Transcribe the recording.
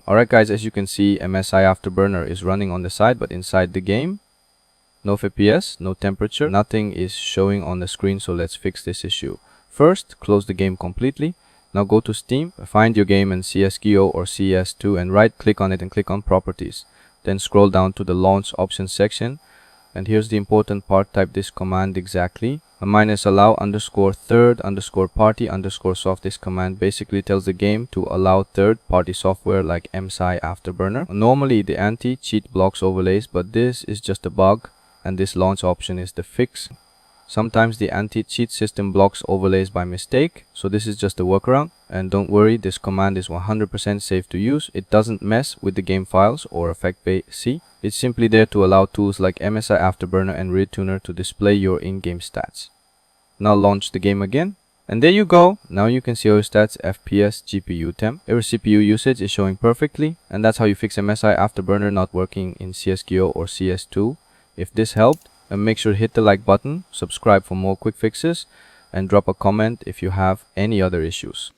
Alright guys, as you can see, MSI Afterburner is running on the side, but inside the game, no FPS, no temperature, nothing is showing on the screen. So let's fix this issue. First, close the game completely. Now go to Steam, find your game in CSGO or CS2 and right click on it and click on Properties. Then scroll down to the Launch Options section. And here's the important part, type this command exactly. -allow _third_party_soft. This command basically tells the game to allow third-party software like MSI Afterburner. Normally the anti-cheat blocks overlays, but this is just a bug and this launch option is the fix. Sometimes the anti-cheat system blocks overlays by mistake, so this is just a workaround. And don't worry, this command is 100% safe to use. It doesn't mess with the game files or affect PC. It's simply there to allow tools like MSI Afterburner and ReadTuner to display your in-game stats. Now launch the game again. And there you go. Now you can see your stats, FPS, GPU, temp. Your CPU usage is showing perfectly. And that's how you fix MSI Afterburner not working in CSGO or CS2. If this helped, make sure to hit the like button, subscribe for more quick fixes, and drop a comment if you have any other issues.